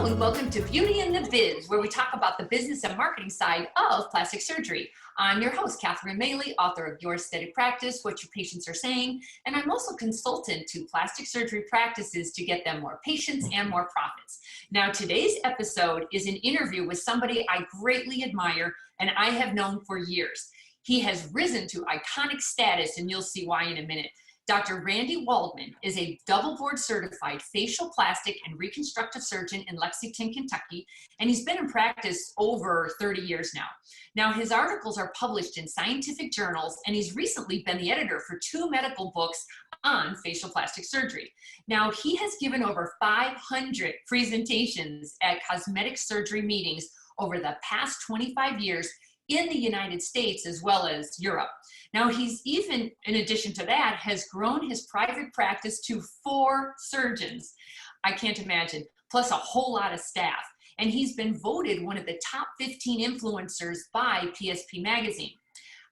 Hello and welcome to Beauty and the Biz, where we talk about the business and marketing side of plastic surgery. I'm your host, Catherine Maley, author of Your Aesthetic Practice, What Your Patients Are Saying, and I'm also consultant to plastic surgery practices to get them more patients and more profits. Now, today's episode is an interview with somebody I greatly admire and I have known for years. He has risen to iconic status, and you'll see why in a minute. Dr. Randy Waldman is a double board certified facial plastic and reconstructive surgeon in Lexington, Kentucky, and he's been in practice over 30 years now. Now, his articles are published in scientific journals, and he's recently been the editor for 2 medical books on facial plastic surgery. Now, he has given over 500 presentations at cosmetic surgery meetings over the past 25 years in the United States as well as Europe. Now, he's even, in addition to that, has grown his private practice to 4 surgeons. I can't imagine, plus a whole lot of staff. And he's been voted one of the top 15 influencers by PSP Magazine.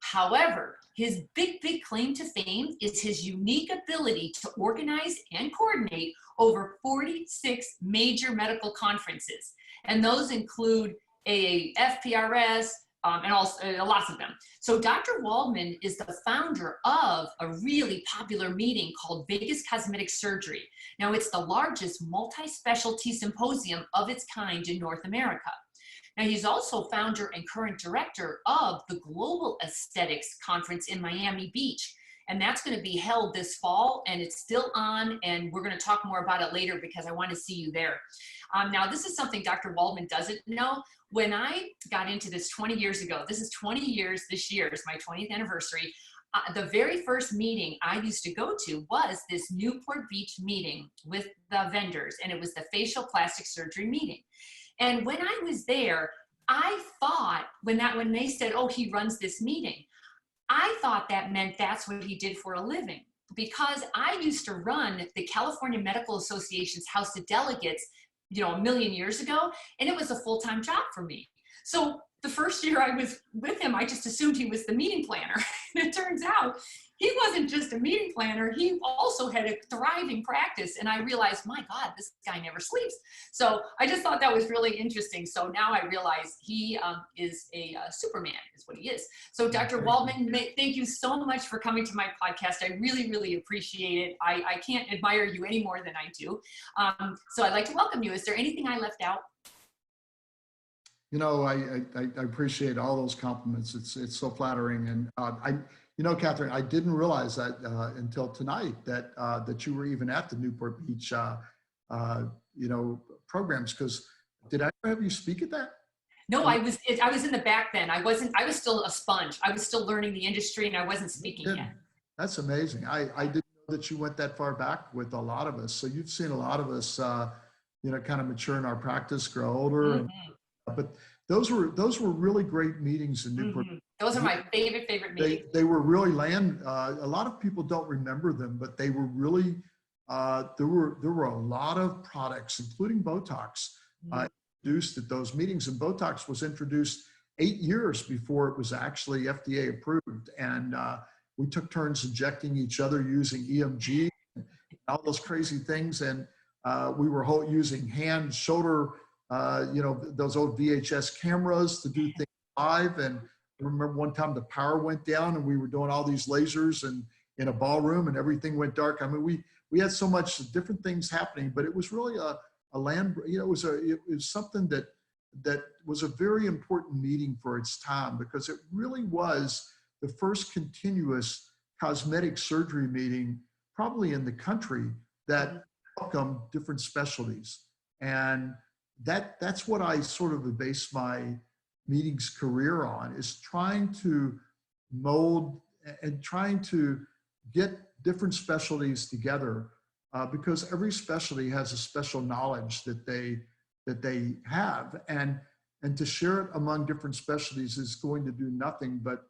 However, his big claim to fame is his unique ability to organize and coordinate over 46 major medical conferences. And those include FPRS, and also lots of them. So Dr. Waldman is the founder of a really popular meeting called Vegas Cosmetic Surgery. Now, it's the largest multi-specialty symposium of its kind in North America. Now, he's also founder and current director of the Global Aesthetics Conference in Miami Beach. And that's going to be held this fall, and it's still on, and we're going to talk more about it later because I want to see you there. Now, this is something Dr. Waldman doesn't know. When I got into this 20 years ago, this is 20 years, this year is my 20th anniversary, the very first meeting I used to go to was this Newport Beach meeting with the vendors, and it was the facial plastic surgery meeting. And when I was there, I thought, when they said, oh, he runs this meeting, I thought that meant that's what he did for a living, because I used to run the California Medical Association's House of Delegates, a million years ago, and it was a full-time job for me. So the first year I was with him, I just assumed he was the meeting planner. And it turns out he wasn't just a meeting planner, he also had a thriving practice. And I realized, my God, this guy never sleeps. So I just thought that was really interesting. So now I realize he is a Superman, is what he is. So Dr. Waldman, thank you so much for coming to my podcast. I really appreciate it. I can't admire you any more than I do. So I'd like to welcome you. Is there anything I left out? I appreciate all those compliments. It's so flattering. And Catherine, I didn't realize that until tonight that you were even at the Newport Beach, programs. Because did I ever have you speak at that? No, I was in the back then. I was still a sponge. I was still learning the industry, and I wasn't speaking yet. That's amazing. I didn't know that you went that far back with a lot of us. So you've seen a lot of us, kind of mature in our practice, grow older. Mm-hmm. But those were really great meetings in Newport. Mm-hmm. Those are my favorite meetings. They were really a lot of people don't remember them, but they were really, there were a lot of products, including Botox, introduced at those meetings. And Botox was introduced 8 years before it was actually FDA approved. And we took turns injecting each other using EMG and all those crazy things. And we were using hand, shoulder, those old VHS cameras to do things live. And I remember one time the power went down and we were doing all these lasers and in a ballroom and everything went dark. I mean, we had so much different things happening, but it was really a land, it was something that was a very important meeting for its time, because it really was the first continuous cosmetic surgery meeting probably in the country that welcomed different specialties. And that's what I sort of base my meetings career on, is trying to mold and trying to get different specialties together, because every specialty has a special knowledge that they have, and to share it among different specialties is going to do nothing but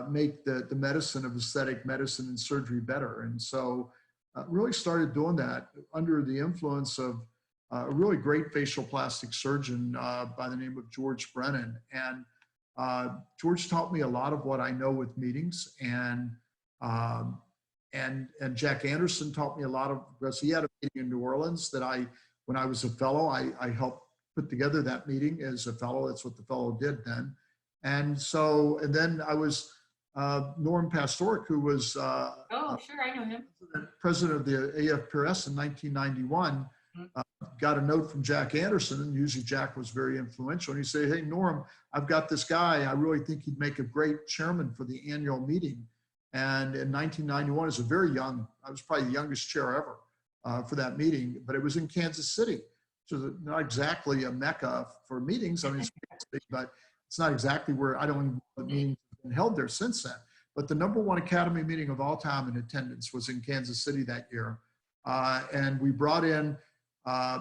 make the medicine of aesthetic medicine and surgery better. And so really started doing that under the influence of a really great facial plastic surgeon by the name of George Brennan. And George taught me a lot of what I know with meetings, and Jack Anderson taught me a lot of, because he had a meeting in New Orleans that I when I was a fellow, I helped put together that meeting as a fellow. That's what the fellow did then. And so, and then I was Norm Pastoric, who was Oh, sure, I know him. president of the AFPRS in 1991, got a note from Jack Anderson, and usually Jack was very influential. And he said, "Hey, Norm, I've got this guy. I really think he'd make a great chairman for the annual meeting." And in 1991, as a very young, I was probably the youngest chair ever for that meeting, but it was in Kansas City, which is not exactly a mecca for meetings. I mean, it's Kansas City, but it's not exactly where, I don't even know what meetings have been held there since then. But the #1 Academy meeting of all time in attendance was in Kansas City that year. And we brought in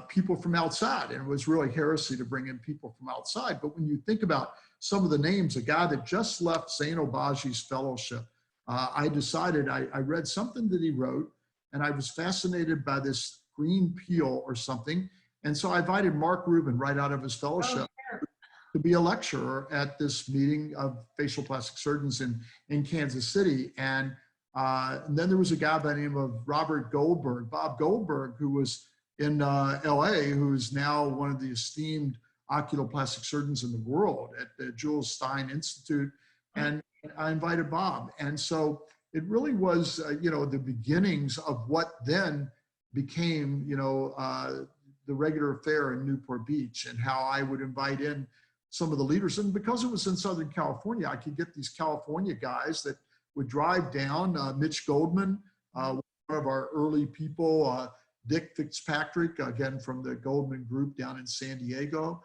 people from outside, and it was really heresy to bring in people from outside. But when you think about some of the names, a guy that just left Zain Obaji's fellowship, I decided, I read something that he wrote, and I was fascinated by this green peel or something. And so I invited Mark Rubin right out of his fellowship to be a lecturer at this meeting of facial plastic surgeons in Kansas City. And then there was a guy by the name of Bob Goldberg, who was in LA, who is now one of the esteemed oculoplastic surgeons in the world at the Jules Stein Institute. And I invited Bob. And so it really was, the beginnings of what then became, the regular affair in Newport Beach, and how I would invite in some of the leaders. And because it was in Southern California, I could get these California guys that would drive down. Mitch Goldman, one of our early people, Dick Fitzpatrick, again, from the Goldman Group down in San Diego.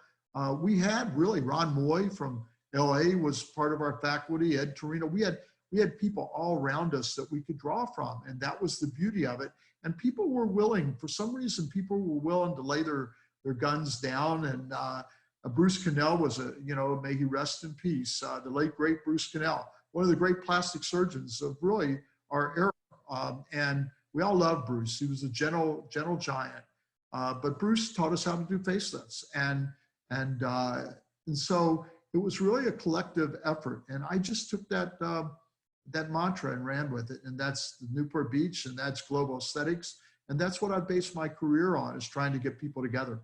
We had really Ron Moy from LA was part of our faculty, Ed Torino. We had people all around us that we could draw from, and that was the beauty of it. And people were willing, for some reason, people were willing to lay their guns down. And Bruce Cannell was may he rest in peace, the late, great Bruce Cannell, one of the great plastic surgeons of really our era. And we all love Bruce. He was a gentle giant. But Bruce taught us how to do facelifts. And so it was really a collective effort. And I just took that mantra and ran with it. And that's Newport Beach, and that's global aesthetics. And that's what I based my career on, is trying to get people together.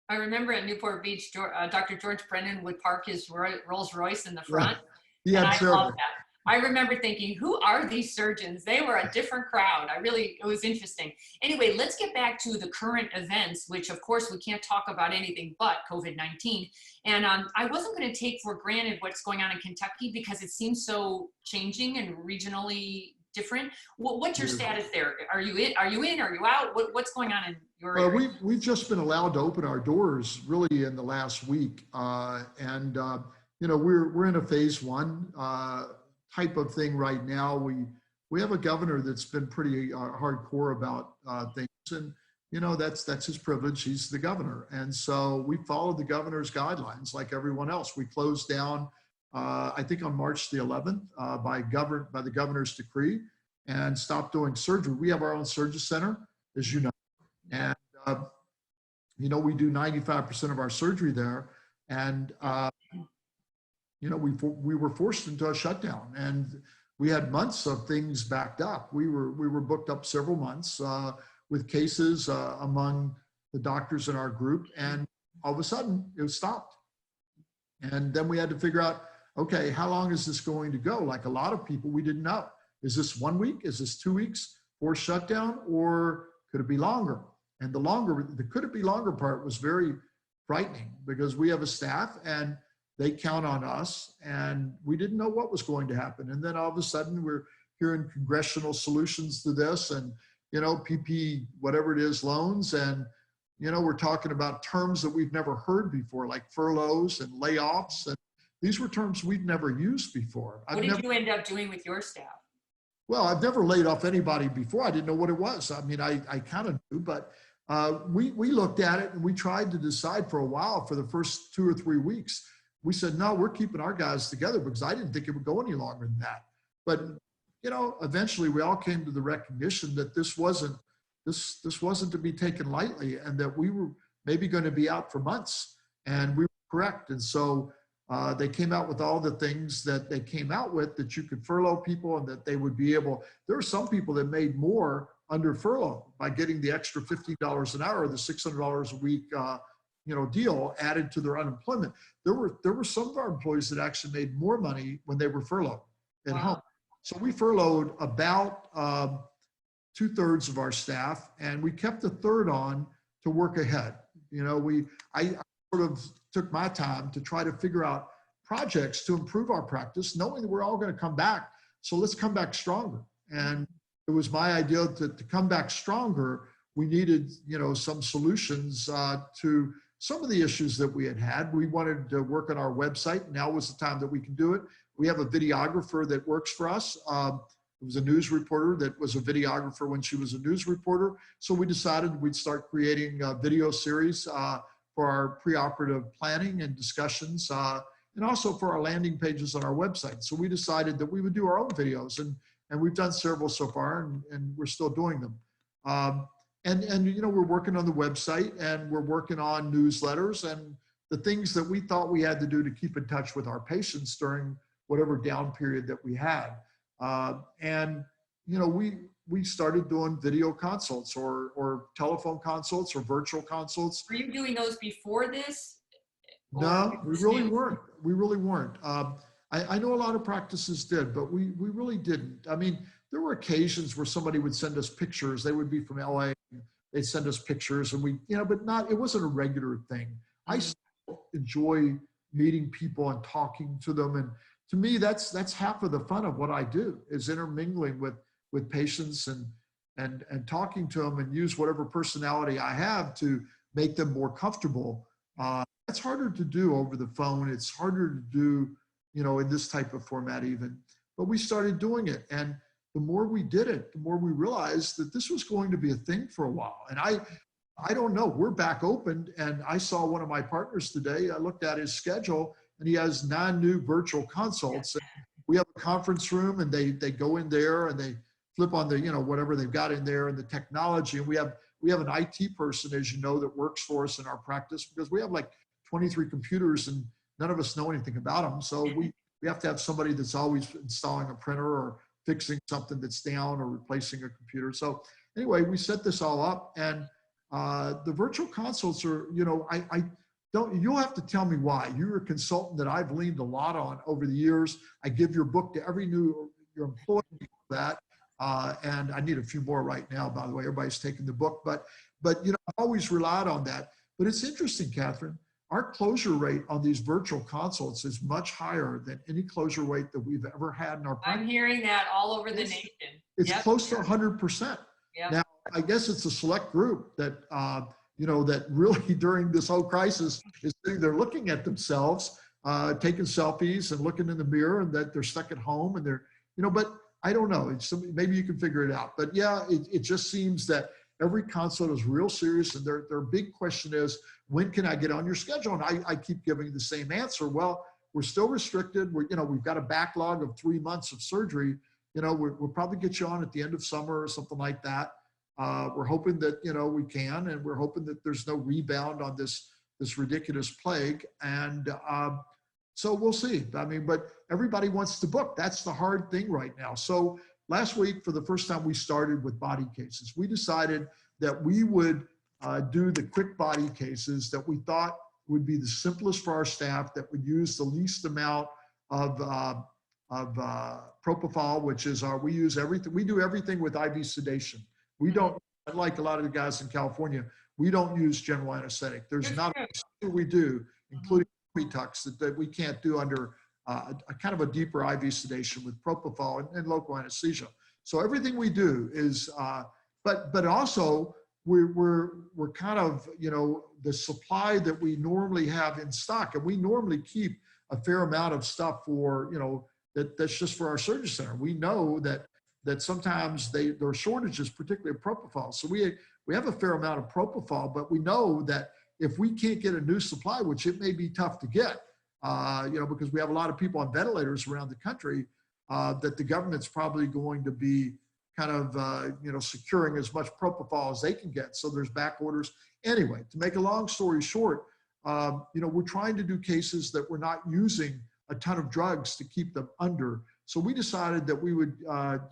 I remember at Newport Beach, Dr. George Brennan would park his Rolls Royce in the front. Yeah. And I love that. I remember thinking, who are these surgeons? They were a different crowd. It was interesting. Anyway, let's get back to the current events, which of course we can't talk about anything but COVID-19. And I wasn't going to take for granted what's going on in Kentucky, because it seems so changing and regionally different. What's your status there? Are you in? Are you out? What's going on in your area? We've just been allowed to open our doors really in the last week. We're in a phase 1 type of thing right now. We have a governor that's been pretty hardcore about things, and that's his privilege. He's the governor, and so we followed the governor's guidelines like everyone else. We closed down, I think on March the 11th, by the governor's decree, and stopped doing surgery. We have our own surgery center, as you know, and we do 95% of our surgery there, and we were forced into a shutdown, and we had months of things backed up. We were booked up several months with cases among the doctors in our group, and all of a sudden it was stopped. And then we had to figure out, okay, how long is this going to go? Like a lot of people, we didn't know. Is this 1 week? Is this 2 weeks for shutdown, or could it be longer? And the could it be longer part was very frightening, because we have a staff and they count on us, and we didn't know what was going to happen. And then all of a sudden we're hearing congressional solutions to this, and, PP, whatever it is, loans. And, we're talking about terms that we've never heard before, like furloughs and layoffs. And these were terms we'd never used before. What did you end up doing with your staff? Well, I've never laid off anybody before. I didn't know what it was. I mean, I kind of knew, but we looked at it, and we tried to decide for a while, for the first 2 or 3 weeks. We said, no, we're keeping our guys together, because I didn't think it would go any longer than that. But, eventually we all came to the recognition that this wasn't to be taken lightly, and that we were maybe going to be out for months, and we were correct. And so they came out with all the things that they came out with, that you could furlough people, and that they would be able, there were some people that made more under furlough by getting the extra $50 an hour, the $600 a week, deal added to their unemployment. There were some of our employees that actually made more money when they were furloughed at home. So we furloughed about 2/3 of our staff, and we kept a third on to work ahead. I sort of took my time to try to figure out projects to improve our practice, knowing that we're all going to come back. So let's come back stronger. And it was my idea to come back stronger. We needed, some solutions to some of the issues that we had. We wanted to work on our website. Now was the time that we can do it. We have a videographer that works for us. It was a news reporter that was a videographer when she was a news reporter. So we decided we'd start creating a video series for our preoperative planning and discussions, and also for our landing pages on our website. So we decided that we would do our own videos, and we've done several so far, and we're still doing them. We're working on the website, and we're working on newsletters and the things that we thought we had to do to keep in touch with our patients during whatever down period that we had. We started doing video consults or telephone consults or virtual consults. Were you doing those before this? No, we really weren't. We really weren't. I know a lot of practices did, but we really didn't. I mean, there were occasions where somebody would send us pictures. They would be from LA. And they'd send us pictures, and but it wasn't a regular thing. I still enjoy meeting people and talking to them. And to me, that's half of the fun of what I do, is intermingling with patients and talking to them, and use whatever personality I have to make them more comfortable. That's harder to do over the phone. It's harder to do, in this type of format even. But we started doing it, and the more we did it, the more we realized that this was going to be a thing for a while. And I don't know, we're back open, and I saw one of my partners today. I looked at his schedule, and he has 9 new virtual consults. And we have a conference room, and they go in there and they flip on the, whatever they've got in there and the technology. And we have an IT person, as you know, that works for us in our practice, because we have like 23 computers and none of us know anything about them. So we have to have somebody that's always installing a printer or fixing something that's down or replacing a computer. So anyway, we set this all up, and the virtual consults are, you'll have to tell me why. You're a consultant that I've leaned a lot on over the years. I give your book to every your employee that, and I need a few more right now, by the way. Everybody's taking the book, but I've always relied on that. But it's interesting, Catherine, our closure rate on these virtual consults is much higher than any closure rate that we've ever had in our practice. I'm hearing that all over the nation. It's close to 100%. Yep. Now, I guess it's a select group that, that really during this whole crisis is sitting there looking at themselves, taking selfies and looking in the mirror, and that they're stuck at home and they're, but I don't know. Maybe you can figure it out. But yeah, it just seems that every consult is real serious, and their big question is, when can I get on your schedule? And I keep giving the same answer. Well, we're still restricted. We've got a backlog of 3 months of surgery. We'll probably get you on at the end of summer or something like that. We're hoping that, we can, and we're hoping that there's no rebound on this ridiculous plague. And so we'll see. I mean, but everybody wants to book. That's the hard thing right now. So last week, for the first time, we started with body cases. We decided that we would do the quick body cases that we thought would be the simplest for our staff, that would use the least amount of propofol, which is we use everything. We do everything with IV sedation. We don't, like a lot of the guys in California, we don't use general anesthetic. There's not a thing we do, including tucks, that we can't do under a kind of a deeper IV sedation with propofol and local anesthesia. So everything we do is, but also we're kind of, the supply that we normally have in stock, and we normally keep a fair amount of stuff for, that's just for our surgery center. We know that sometimes there are shortages, particularly of propofol. So we have a fair amount of propofol, but we know that if we can't get a new supply, which it may be tough to get, because we have a lot of people on ventilators around the country, that the government's probably going to be kind of, securing as much propofol as they can get. So there's back orders. Anyway, to make a long story short, we're trying to do cases that we're not using a ton of drugs to keep them under. So we decided that we would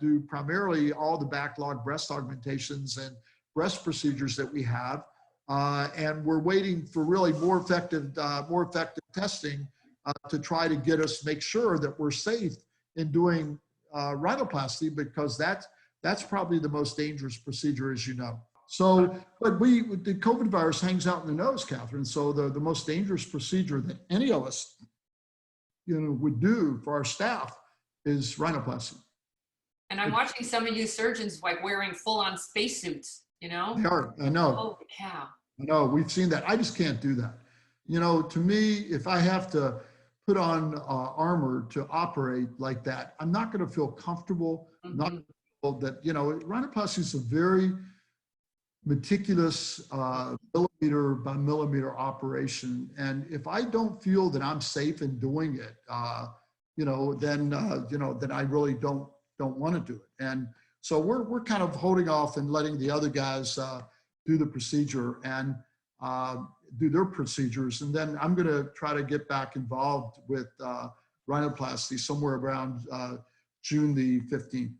do primarily all the backlog breast augmentations and breast procedures that we have. And we're waiting for really more effective testing to try to get us, make sure that we're safe in doing rhinoplasty, because that's probably the most dangerous procedure, as you know. So, but the COVID virus hangs out in the nose, Catherine. So the most dangerous procedure that any of us, would do for our staff is rhinoplasty. And I'm watching some of you surgeons like wearing full-on spacesuits, They are, I know. Holy cow. I know, we've seen that. I just can't do that. To me, if I have to put on armor to operate like that, I'm not going to feel comfortable. Not that, rhinoplasty is a very meticulous millimeter by millimeter operation. And if I don't feel that I'm safe in doing it, then I really don't want to do it. And so we're kind of holding off and letting the other guys do the procedure and do their procedures. And then I'm going to try to get back involved with rhinoplasty somewhere around June the 15th.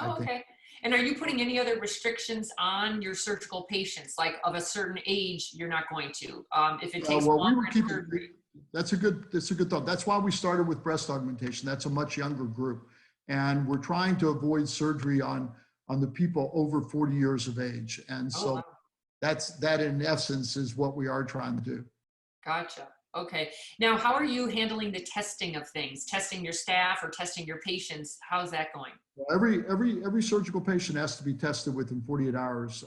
Oh, okay. And are you putting any other restrictions on your surgical patients, like of a certain age, you're not going to, if it takes longer surgery? That's a good thought. That's why we started with breast augmentation. That's a much younger group. And we're trying to avoid surgery on the people over 40 years of age. And so wow. that in essence is what we are trying to do. Gotcha. Okay. Now, how are you handling the testing of things? Testing your staff or testing your patients? How's that going? Well, every surgical patient has to be tested within 48 hours.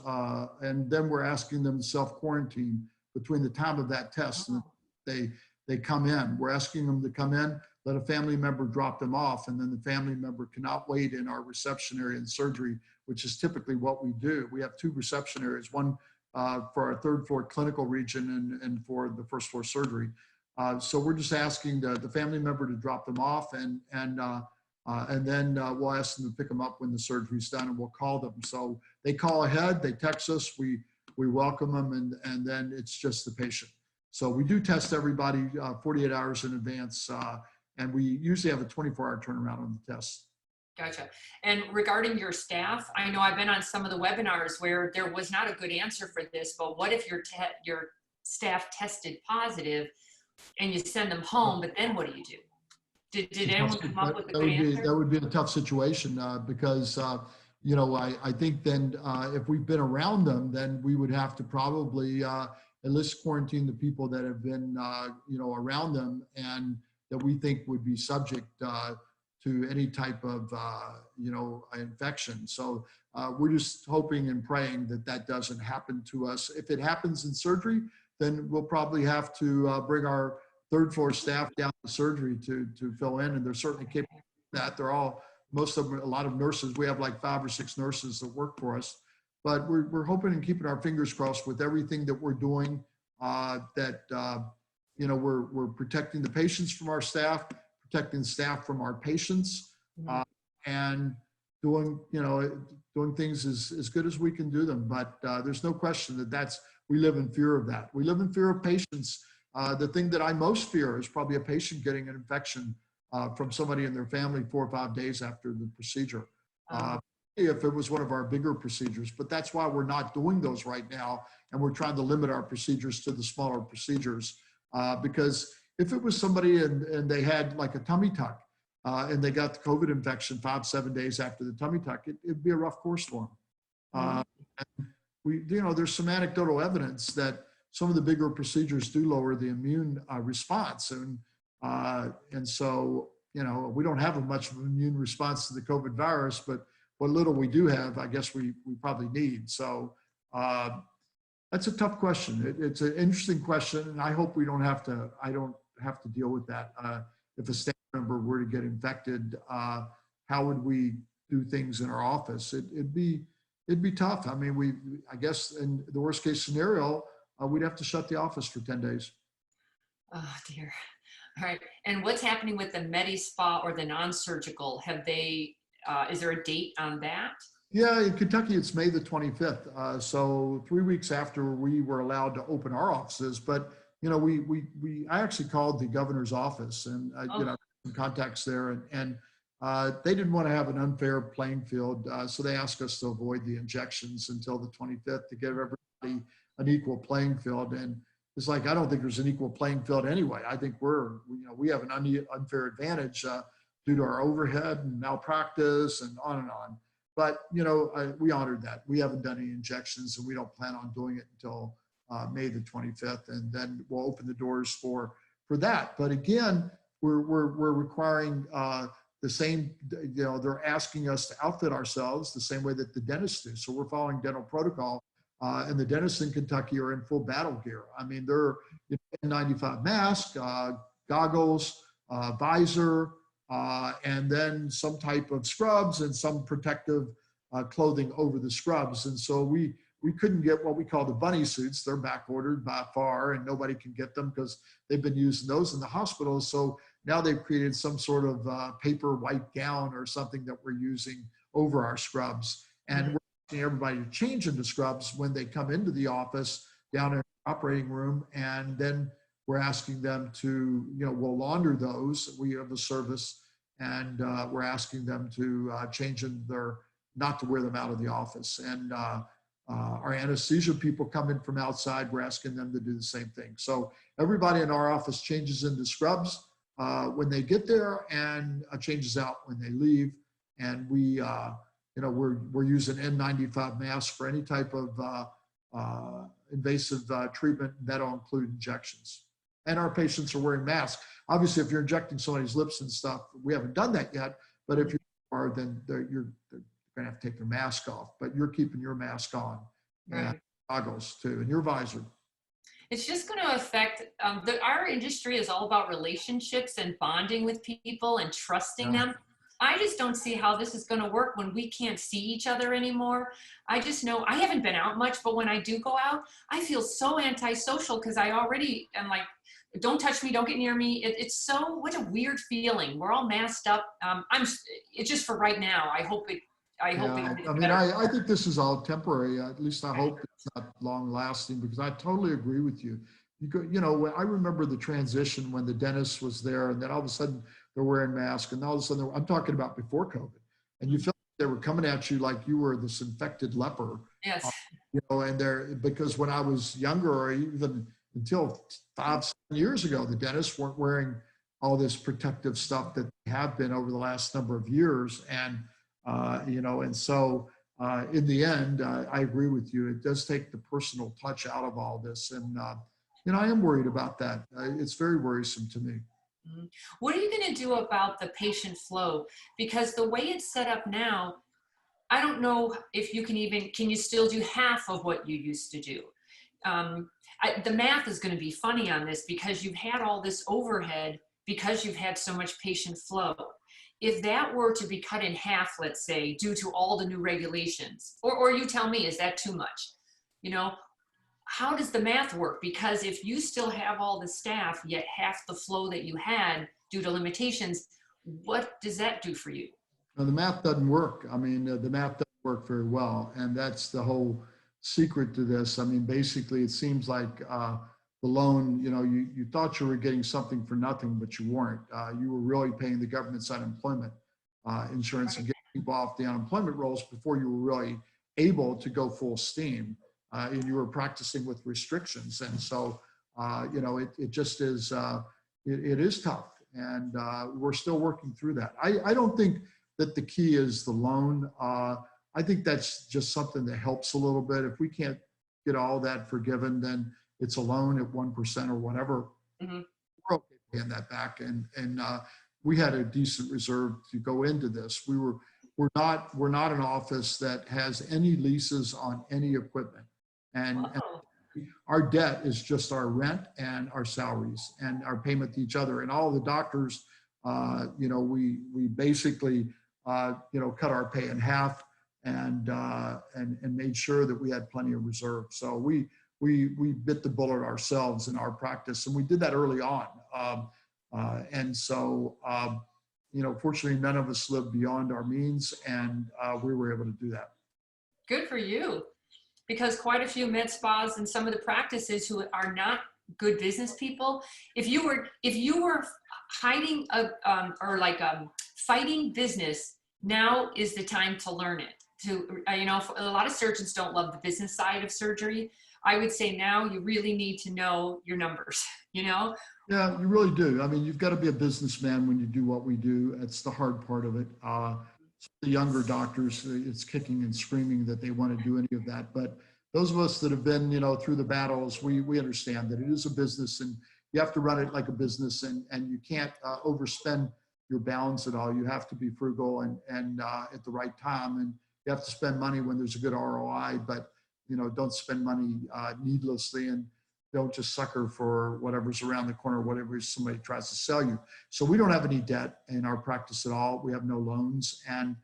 And then we're asking them to self-quarantine between the time of that test and they come in. We're asking them to come in, let a family member drop them off, and then the family member cannot wait in our reception area in surgery, which is typically what we do. We have 2 reception areas, one for our 3rd floor clinical region and for the 1st floor surgery. So we're just asking the family member to drop them off, and then we'll ask them to pick them up when the surgery's done, and we'll call them. So they call ahead, they text us, we welcome them, and then it's just the patient. So we do test everybody 48 hours in advance, and we usually have a 24-hour turnaround on the test. Gotcha. And regarding your staff, I know I've been on some of the webinars where there was not a good answer for this, but what if your staff tested positive and you send them home, but then what do you do? Did anyone come up with a good answer? That would be a tough situation because, I think then if we've been around them, then we would have to probably at least quarantine the people that have been, around them and that we think would be subject to any type of, infection. So we're just hoping and praying that doesn't happen to us. If it happens in surgery, then we'll probably have to bring our 3rd floor staff down to surgery to fill in. And they're certainly capable of that. Most of them, a lot of nurses. We have like 5 or 6 nurses that work for us. But we're hoping and keeping our fingers crossed with everything that we're doing, we're protecting the patients from our staff, protecting the staff from our patients, and doing things as good as we can do them. But there's no question that we live in fear of that. We live in fear of patients. The thing that I most fear is probably a patient getting an infection from somebody in their family 4 or 5 days after the procedure. If it was one of our bigger procedures, but that's why we're not doing those right now. And we're trying to limit our procedures to the smaller procedures because if it was somebody and they had like a tummy tuck and they got the COVID infection 5-7 days after the tummy tuck, it'd be a rough course for them. And there's some anecdotal evidence that some of the bigger procedures do lower the immune response. And so, we don't have much of an immune response to the COVID virus, but what little we do have, I guess we probably need. So that's a tough question. It's an interesting question, and I hope I don't have to deal with that. If a staff member were to get infected, how would we do things in our office? It'd be tough. I mean, I guess in the worst case scenario, we'd have to shut the office for 10 days. Oh dear. All right. And what's happening with the Medispa or the non-surgical? Is there a date on that? Yeah, in Kentucky, it's May the 25th. So 3 weeks after we were allowed to open our offices, but I actually called the governor's office and some contacts there, and they didn't want to have an unfair playing field. So they asked us to avoid the injections until the 25th to give everybody an equal playing field. And it's like, I don't think there's an equal playing field anyway. I think we have an unfair advantage due to our overhead and malpractice and on. But, we honored that. We haven't done any injections, and we don't plan on doing it until May the 25th. And then we'll open the doors for that. But again, we're requiring the same, they're asking us to outfit ourselves the same way that the dentists do. So we're following dental protocol. And the dentists in Kentucky are in full battle gear. I mean, they're N95 mask, goggles, visor, and then some type of scrubs and some protective clothing over the scrubs. And so we couldn't get what we call the bunny suits. They're back ordered by far, and nobody can get them because they've been using those in the hospitals. So now they've created some sort of paper white gown or something that we're using over our scrubs. And we're asking everybody to change into scrubs when they come into the office down in the operating room. And then we're asking them to, we'll launder those. We have a service, and we're asking them to change in not to wear them out of the office. And our anesthesia people come in from outside. We're asking them to do the same thing. So everybody in our office changes into scrubs when they get there, and changes out when they leave. And we're using N95 masks for any type of invasive treatment. That'll include injections. And our patients are wearing masks. Obviously, if you're injecting somebody's lips and stuff, we haven't done that yet. But if you are, then you're going to have to take their mask off. But you're keeping your mask on, and goggles too, and your visor. It's just going to affect, our industry is all about relationships and bonding with people and trusting them. I just don't see how this is going to work when we can't see each other anymore. I just know, I haven't been out much, but when I do go out, I feel so antisocial because I already am like, don't touch me, don't get near me. It's what a weird feeling. We're all masked up. It's just for right now. I hope it I think this is all temporary. At least I hope it's not long lasting, because I totally agree with you. I remember the transition when the dentist was there, and then all of a sudden they're wearing masks, and all of a sudden I'm talking about before COVID, and you felt like they were coming at you like you were this infected leper. Yes. And because when I was younger, or even until 5-7 years ago, the dentists weren't wearing all this protective stuff that they have been over the last number of years. And and so in the end, I agree with you. It does take the personal touch out of all this. And, I am worried about that. It's very worrisome to me. What are you going to do about the patient flow? Because the way it's set up now, I don't know if you can you still do half of what you used to do? The math is going to be funny on this, because you've had all this overhead because you've had so much patient flow. If that were to be cut in half, let's say, due to all the new regulations, or you tell me, is that too much? How does the math work? Because if you still have all the staff, yet half the flow that you had due to limitations, what does that do for you? Now, the math doesn't work. I mean, the math doesn't work very well. And that's the whole secret to this. I mean, basically, it seems like the loan, you thought you were getting something for nothing, but you weren't. You were really paying the government's unemployment insurance and getting people off the unemployment rolls before you were really able to go full steam. And you were practicing with restrictions. And so, it just is, it is tough. And we're still working through that. I don't think that the key is the loan. I think that's just something that helps a little bit. If we can't get all that forgiven, then it's a loan at 1% or whatever. We're okay paying that back. And we had a decent reserve to go into this. We're not an office that has any leases on any equipment. And our debt is just our rent and our salaries and our payment to each other. And all the doctors, we basically, cut our pay in half and made sure that we had plenty of reserve. So we bit the bullet ourselves in our practice, and we did that early on. Fortunately, none of us lived beyond our means, and we were able to do that. Good for you. Because quite a few med spas and some of the practices who are not good business people. If you were hiding fighting business, now is the time to learn it. You know, a lot of surgeons don't love the business side of surgery. I would say now you really need to know your numbers, you know? Yeah, you really do. I mean, you've got to be a businessman when you do what we do. It's the hard part of it. The younger doctors, it's kicking and screaming that they want to do any of that. But those of us that have been, you know, through the battles, we understand that it is a business and you have to run it like a business, and you can't overspend your bounds at all. You have to be frugal and at the right time, and you have to spend money when there's a good ROI, but, you know, don't spend money needlessly, and don't just sucker for whatever's around the corner, whatever somebody tries to sell you. So we don't have any debt in our practice at all. We have no loans, and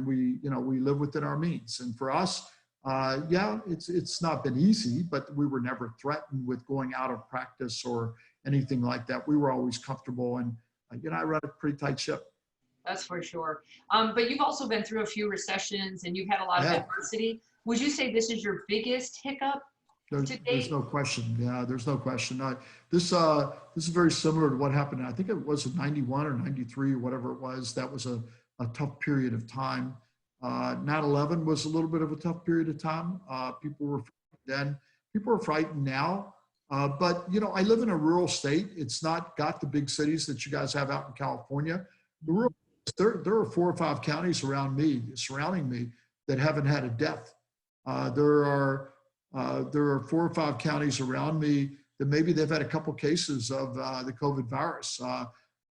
we, you know, we live within our means. And for us, yeah, it's not been easy, but we were never threatened with going out of practice or anything like that. We were always comfortable, and you know, I run a pretty tight ship. That's for sure. But you've also been through a few recessions and you've had a lot of adversity. Would you say this is your biggest hiccup? There's no question. Yeah, there's no question. This is very similar to what happened. I think it was in 91 or 93 or whatever it was. That was a tough period of time. 9/11 was a little bit of a tough period of time. People were frightened then. People are frightened now. But, you know, I live in a rural state. It's not got the big cities that you guys have out in California. The rural, there are 4 or 5 counties around me, surrounding me, that haven't had a death. There are 4 or 5 counties around me that maybe they've had a couple cases of the COVID virus.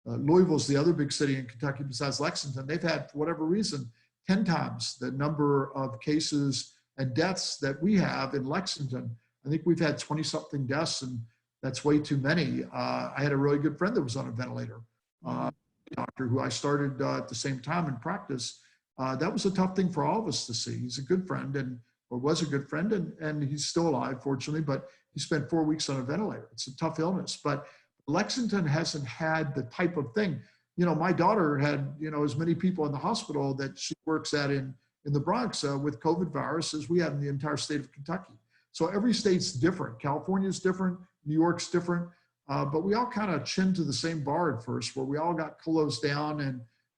Louisville's the other big city in Kentucky besides Lexington. They've had, for whatever reason, 10 times the number of cases and deaths that we have in Lexington. I think we've had 20-something deaths, and that's way too many. I had a really good friend that was on a ventilator, doctor who I started at the same time in practice. That was a tough thing for all of us to see. He's a good friend, or was a good friend, and he's still alive, fortunately, but he spent 4 weeks on a ventilator. It's a tough illness, but Lexington hasn't had the type of thing. You know, my daughter had, you know, as many people in the hospital that she works at in the Bronx with COVID virus as we have in the entire state of Kentucky. So every state's different. California's different, New York's different, but we all kind of chinned to the same bar at first, where we all got closed down,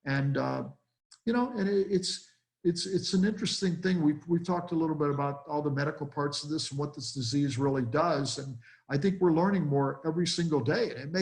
and you know, and it's an interesting thing. We've talked a little bit about all the medical parts of this and what this disease really does, and I think we're learning more every single day. And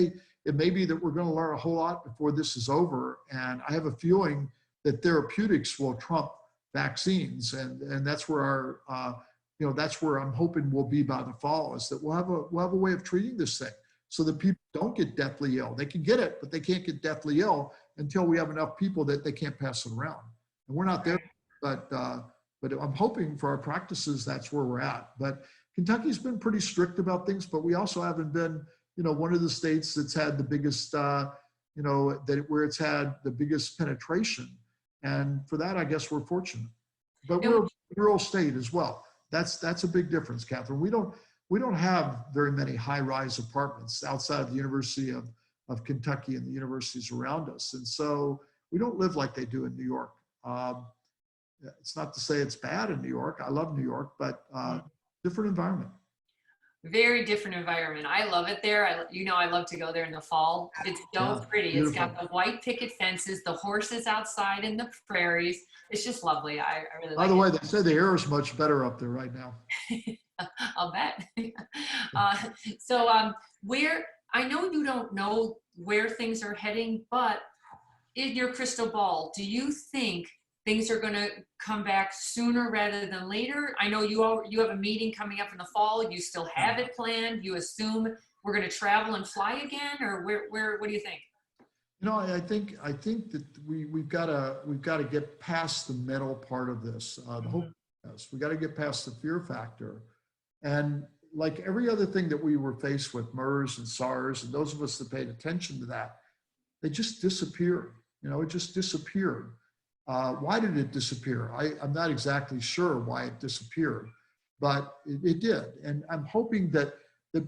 it may be that we're going to learn a whole lot before this is over, and I have a feeling that therapeutics will trump vaccines, and that's where our you know, that's where I'm hoping we'll be by the fall, is that we'll have a way of treating this thing so that people don't get deathly ill. They can get it, but they can't get deathly ill until we have enough people that they can't pass it around. And we're not there, but I'm hoping for our practices, that's where we're at. But Kentucky's been pretty strict about things, but we also haven't been, you know, one of the states that's had the biggest, you know, where it's had the biggest penetration. And for that, I guess we're fortunate. But we're a rural state as well. That's a big difference, Catherine. We don't have very many high-rise apartments outside of the University of Kentucky and the universities around us. And so we don't live like they do in New York. It's not to say it's bad in New York. I love New York, but different environment. Very different environment. I love it there. You know, I love to go there in the fall. It's so pretty. Beautiful. It's got the white picket fences, the horses outside in the prairies. It's just lovely. I really like it. By the way, they say the air is much better up there right now. I'll bet. Where, I know you don't know where things are heading, but in your crystal ball, do you think things are going to come back sooner rather than later? I know you have a meeting coming up in the fall. You still have it planned. You assume we're going to travel and fly again, or what do you think? You know, I think that we've got to get past the mental part of this. The whole process. We got to get past the fear factor, and like every other thing that we were faced with, MERS and SARS, and those of us that paid attention to that, they just disappeared. You know, it just disappeared. Why did it disappear? I'm not exactly sure why it disappeared, but it did. And I'm hoping that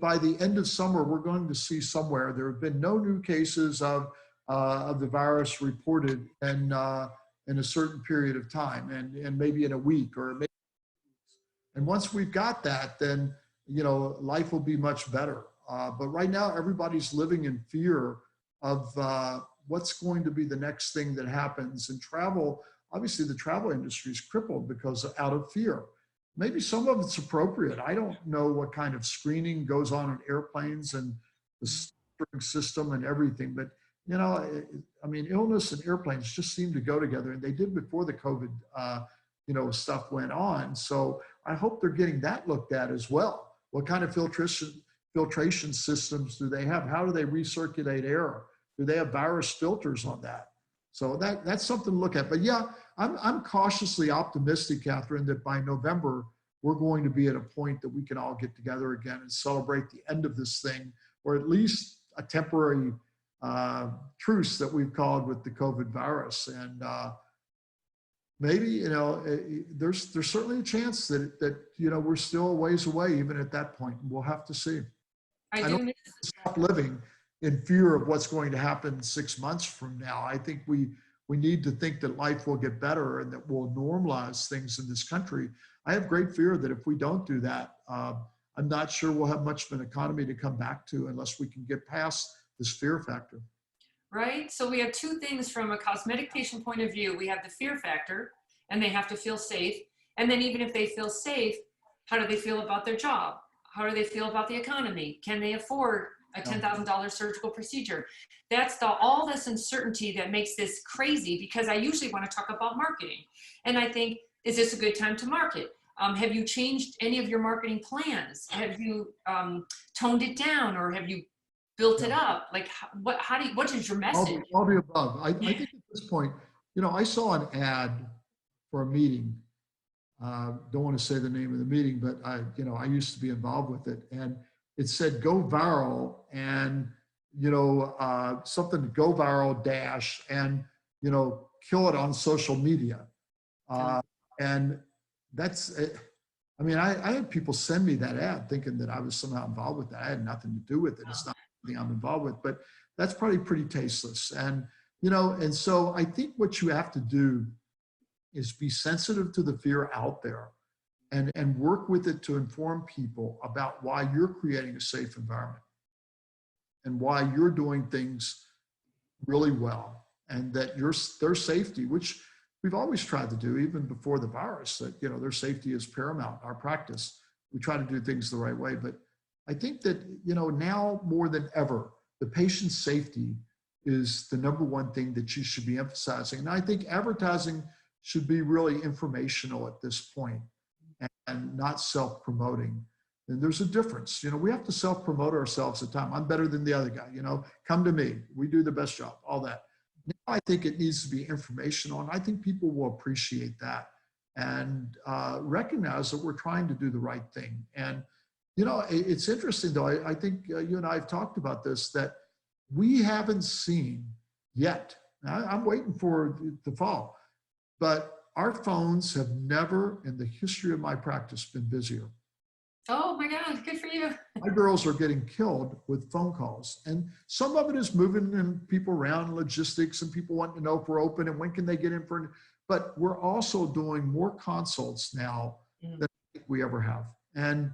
by the end of summer, we're going to see somewhere, there have been no new cases of the virus reported in a certain period of time, and maybe in a week or maybe. And once we've got that, then life will be much better. But right now, everybody's living in fear of what's going to be the next thing that happens. And travel, obviously the travel industry is crippled because out of fear. Maybe some of it's appropriate. I don't know what kind of screening goes on in airplanes and the steering system and everything, but illness and airplanes just seem to go together, and they did before the COVID, stuff went on. So I hope they're getting that looked at as well. What kind of filtration systems do they have? How do they recirculate air? Do they have virus filters on that? So that's something to look at. But yeah, I'm cautiously optimistic, Catherine, that by November, we're going to be at a point that we can all get together again and celebrate the end of this thing, or at least a temporary truce that we've called with the COVID virus. And maybe, there's certainly a chance that we're still a ways away, even at that point. We'll have to see. I don't stop living in fear of what's going to happen 6 months from now. I think we need to think that life will get better and that we'll normalize things in this country. I have great fear that if we don't do that, I'm not sure we'll have much of an economy to come back to unless we can get past this fear factor. Right? So we have two things from a cosmetic patient point of view. We have the fear factor, and they have to feel safe. And then even if they feel safe, how do they feel about their job? How do they feel about the economy? Can they afford a $10,000 surgical procedure? That's all this uncertainty that makes this crazy, because I usually want to talk about marketing. And I think, is this a good time to market? Have you changed any of your marketing plans? Have you toned it down, or have you built it up? Like, what is your message? All the above. I think at this point, I saw an ad for a meeting. Don't want to say the name of the meeting, but I used to be involved with it, and it said go viral, and something to go viral dash, and kill it on social media. And that's, I had people send me that ad thinking that I was somehow involved with that. I had nothing to do with it. It's not something I'm involved with, but that's probably pretty tasteless. And, and so I think what you have to do is be sensitive to the fear out there and work with it to inform people about why you're creating a safe environment and why you're doing things really well, and that their safety, which we've always tried to do even before the virus, that their safety is paramount. Our practice, we try to do things the right way. But I think that now more than ever, the patient's safety is the number one thing that you should be emphasizing. And I think advertising should be really informational at this point and not self-promoting. And there's a difference. We have to self-promote ourselves at times. I'm better than the other guy, come to me. We do the best job, all that. Now I think it needs to be informational, and I think people will appreciate that and recognize that we're trying to do the right thing. And, it's interesting though, I think you and I have talked about this, that we haven't seen yet. I'm waiting for it to fall, but our phones have never in the history of my practice been busier. Oh my God, good for you. My girls are getting killed with phone calls. And some of it is moving and people around, logistics, and people wanting to know if we're open and when can they get in for, but we're also doing more consults now than we ever have. And,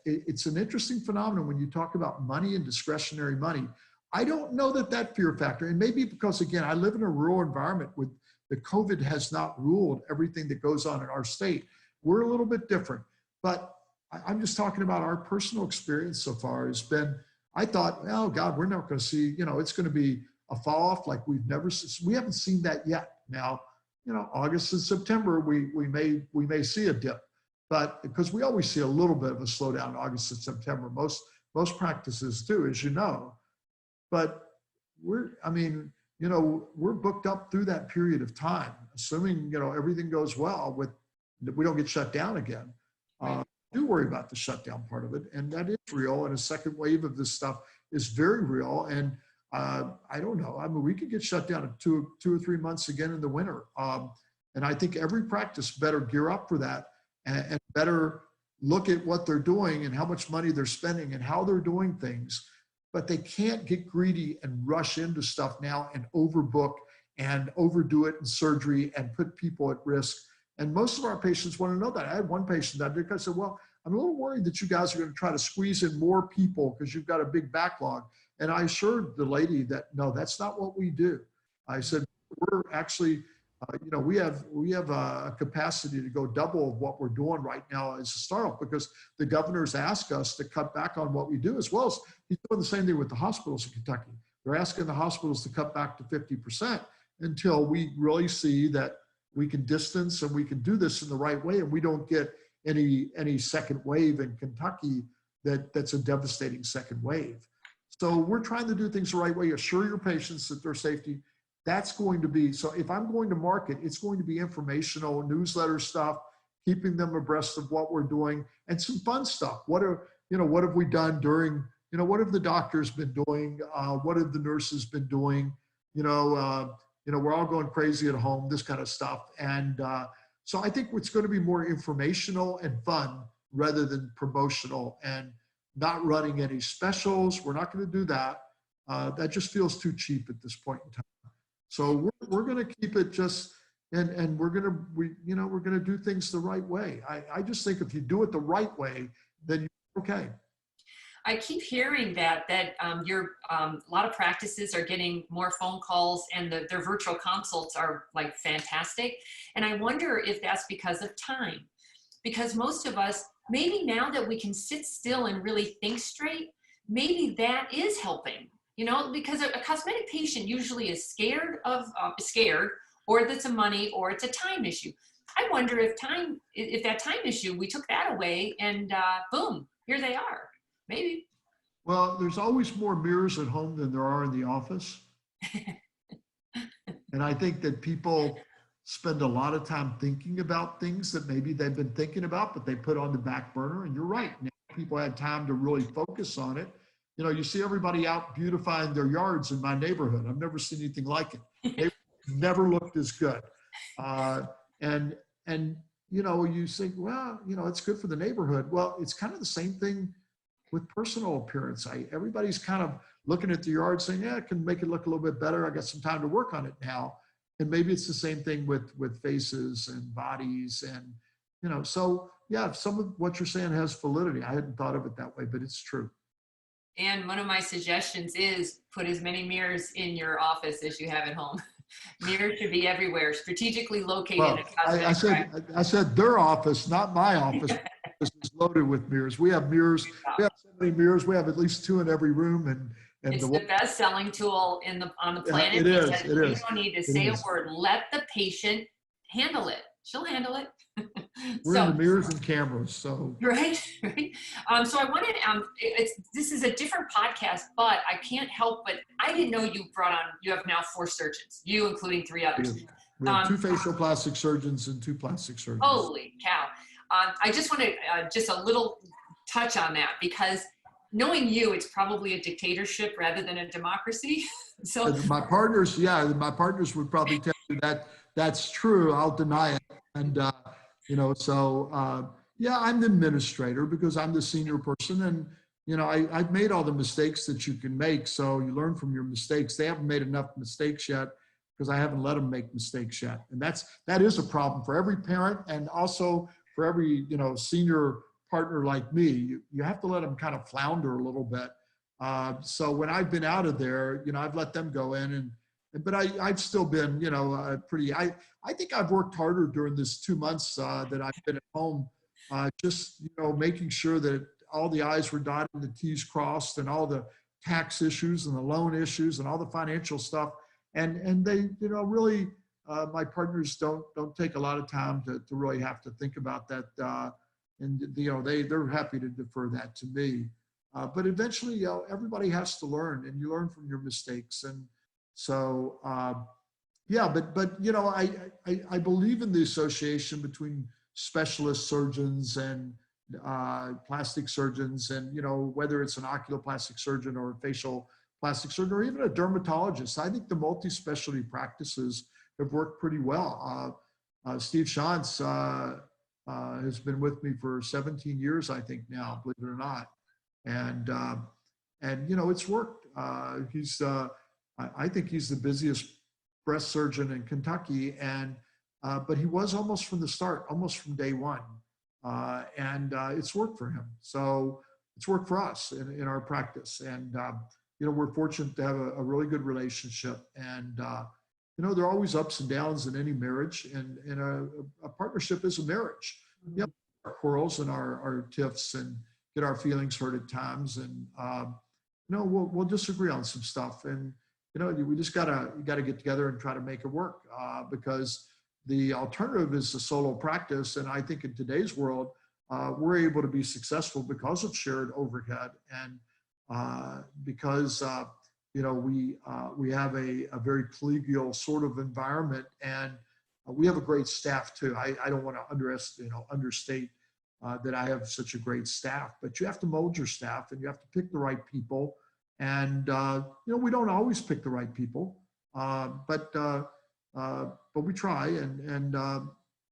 it's an interesting phenomenon when you talk about money and discretionary money. I don't know that fear factor, and maybe because, again, I live in a rural environment with the COVID has not ruled everything that goes on in our state. We're a little bit different. But I'm just talking about our personal experience so far has been, I thought, oh God, we're not going to see, it's going to be a fall off like we haven't seen that yet. Now, August and September, we may see a dip, but because we always see a little bit of a slowdown in August and September, most practices do, as you know, but we're booked up through that period of time, assuming, everything goes well we don't get shut down again. I do worry about the shutdown part of it, and that is real. And a second wave of this stuff is very real. And I don't know. We could get shut down in 2 or 3 months again in the winter. And I think every practice better gear up for that and better look at what they're doing and how much money they're spending and how they're doing things. But they can't get greedy and rush into stuff now and overbook and overdo it in surgery and put people at risk. And most of our patients want to know that. I had one patient that I said, well, I'm a little worried that you guys are going to try to squeeze in more people because you've got a big backlog. And I assured the lady that, no, that's not what we do. I said, we're actually, we have a capacity to go double of what we're doing right now as a startup, because the governor's asked us to cut back on what we do, as well as he's doing the same thing with the hospitals in Kentucky. They're asking the hospitals to cut back to 50% until we really see that we can distance and we can do this in the right way, and we don't get any second wave in Kentucky that's a devastating second wave. So we're trying to do things the right way, assure your patients that their safety. That's going to be, so if I'm going to market, it's going to be informational, newsletter stuff, keeping them abreast of what we're doing, and some fun stuff. What have we done during, what have the doctors been doing? What have the nurses been doing? We're all going crazy at home, this kind of stuff. And so I think it's going to be more informational and fun rather than promotional, and not running any specials. We're not going to do that. That just feels too cheap at this point in time. So we're going to keep it just, and we're going to do things the right way. I just think if you do it the right way, then you're okay. I keep hearing that a lot of practices are getting more phone calls, and their virtual consults are like fantastic. And I wonder if that's because of time, because most of us, maybe now that we can sit still and really think straight, maybe that is helping. Because a cosmetic patient usually is scared, or that's a money, or it's a time issue. I wonder if that time issue, we took that away, and boom, here they are. Maybe. Well, there's always more mirrors at home than there are in the office. And I think that people spend a lot of time thinking about things that maybe they've been thinking about, but they put on the back burner. And you're right. Now people had time to really focus on it. You see everybody out beautifying their yards in my neighborhood. I've never seen anything like it. They never looked as good. And you think, well, it's good for the neighborhood. Well, it's kind of the same thing with personal appearance. Everybody's kind of looking at the yard saying, yeah, I can make it look a little bit better. I got some time to work on it now. And maybe it's the same thing with faces and bodies. And, so yeah, some of what you're saying has validity. I hadn't thought of it that way, but it's true. And one of my suggestions is put as many mirrors in your office as you have at home. Mirrors should be everywhere, strategically located. Well, I said their office, not my office. This is loaded with mirrors. We have mirrors. We have so many mirrors. We have at least 2 in every room. And it's the best-selling tool on the planet. It is. You don't need to say a word. Let the patient handle it. She'll handle it. We're in the mirrors and cameras, so. Right. So I wanted, this is a different podcast, but I can't help but, I didn't know you have now 4 surgeons, you including 3 others. We have 2 facial plastic surgeons and 2 plastic surgeons. Holy cow. I just want to, just a little touch on that, because knowing you, it's probably a dictatorship rather than a democracy. So my partners would probably tell you that that's true. I'll deny it. And, yeah, I'm the administrator because I'm the senior person, and, I've made all the mistakes that you can make. So you learn from your mistakes. They haven't made enough mistakes yet because I haven't let them make mistakes yet. And that is a problem for every parent, and also for every, senior partner like me. You have to let them kind of flounder a little bit. So when I've been out of there, I've let them go in, but I've still been, I think I've worked harder during this 2 months that I've been at home, just, making sure that all the I's were dotted and the T's crossed, and all the tax issues and the loan issues and all the financial stuff. And they, really, my partners don't take a lot of time to really have to think about that. And, they're happy to defer that to me. But eventually, everybody has to learn, and you learn from your mistakes. And so, yeah, but I believe in the association between specialist surgeons and plastic surgeons, and, whether it's an oculoplastic surgeon or a facial plastic surgeon or even a dermatologist. I think the multi-specialty practices have worked pretty well. Steve Shantz has been with me for 17 years, I think now, believe it or not. And it's worked. I think he's the busiest breast surgeon in Kentucky, but he was almost from the start, almost from day one. It's worked for him. So it's worked for us in our practice. And, you know, we're fortunate to have a really good relationship. And, you know, there are always ups and downs in any marriage, and a partnership is a marriage. Mhm. You know, our quarrels and our tiffs and get our feelings hurt at times. And, you know, we'll disagree on some stuff. And, you know, we just gotta get together and try to make it work, because the alternative is a solo practice. And I think in today's world, we're able to be successful because of shared overhead, and because you know, we have a very collegial sort of environment, and we have a great staff too. I don't want to understate that I have such a great staff, but you have to mold your staff, and you have to pick the right people. And you know, we don't always pick the right people, but we try. And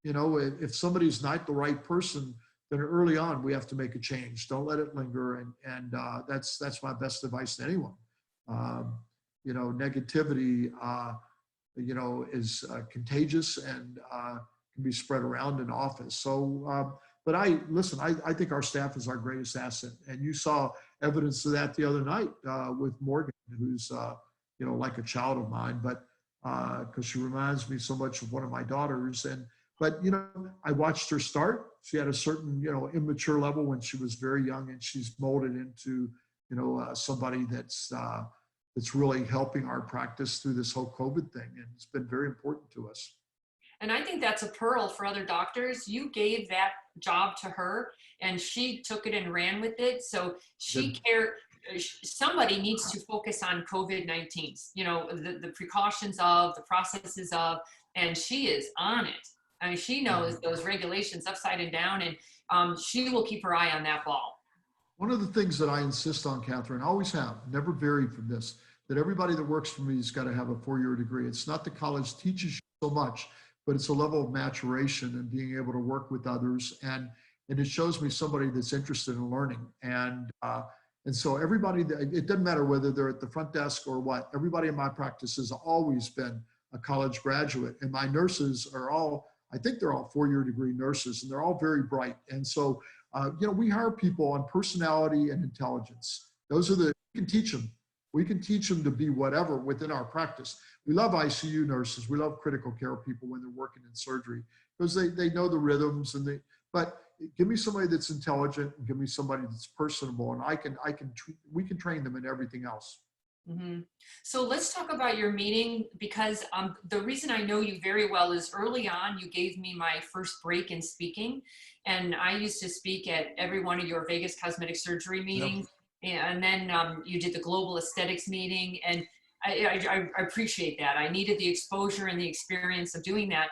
you know, if somebody's not the right person, then early on we have to make a change. Don't let it linger. And that's my best advice to anyone. You know, negativity, you know, is contagious and can be spread around an office. So, but I think our staff is our greatest asset. And you saw evidence of that the other night with Morgan, who's, you know, like a child of mine, but because she reminds me so much of one of my daughters. But, you know, I watched her start. She had a certain, you know, immature level when she was very young, and she's molded into, you know, somebody that's really helping our practice through this whole COVID thing. And it's been very important to us. And I think that's a pearl for other doctors. You gave that job to her, and she took it and ran with it. So she cared. Somebody needs to focus on COVID-19, you know, the precautions of, the processes of, and she is on it. I mean, she knows those regulations upside and down, and she will keep her eye on that ball. One of the things that I insist on, Catherine, I always have, never varied from this, that everybody that works for me has got to have a 4-year degree. It's not that college teaches you so much, but it's a level of maturation and being able to work with others. And it shows me somebody that's interested in learning. And so everybody, it doesn't matter whether they're at the front desk or what, everybody in my practice has always been a college graduate. And my nurses are all, I think they're all 4-year degree nurses, and they're all very bright. And so, you know, we hire people on personality and intelligence. Those are we can teach them. We can teach them to be whatever within our practice. We love ICU nurses. We love critical care people when they're working in surgery, because they know the rhythms, but give me somebody that's intelligent, and give me somebody that's personable, and we can train them in everything else. Mm-hmm. So let's talk about your meeting, because the reason I know you very well is early on, you gave me my first break in speaking. And I used to speak at every one of your Vegas Cosmetic Surgery meetings. Yep. And then you did the Global Aesthetics meeting. And I appreciate that. I needed the exposure and the experience of doing that.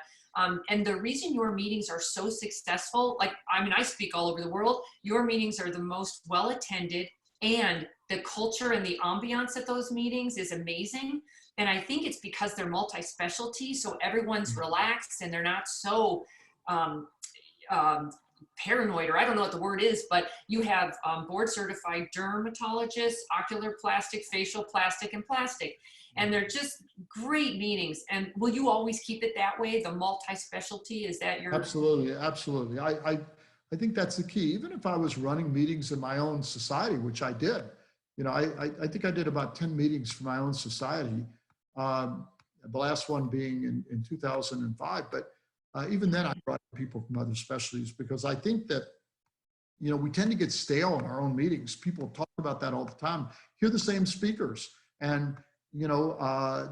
And the reason your meetings are so successful, like, I mean, I speak all over the world. Your meetings are the most well-attended, and the culture and the ambiance at those meetings is amazing. And I think it's because they're multi-specialty, so everyone's relaxed and they're not so paranoid, or I don't know what the word is, but you have board certified dermatologists, ocular plastic, facial plastic, and plastic. And they're just great meetings. And will you always keep it that way? The multi-specialty, is that your? Absolutely, absolutely. I think that's the key. Even if I was running meetings in my own society, which I did, you know, I think I did about 10 meetings for my own society. The last one being in 2005. But even then, I brought people from other specialties, because I think that, you know, we tend to get stale in our own meetings. People talk about that all the time. Hear the same speakers, and, you know,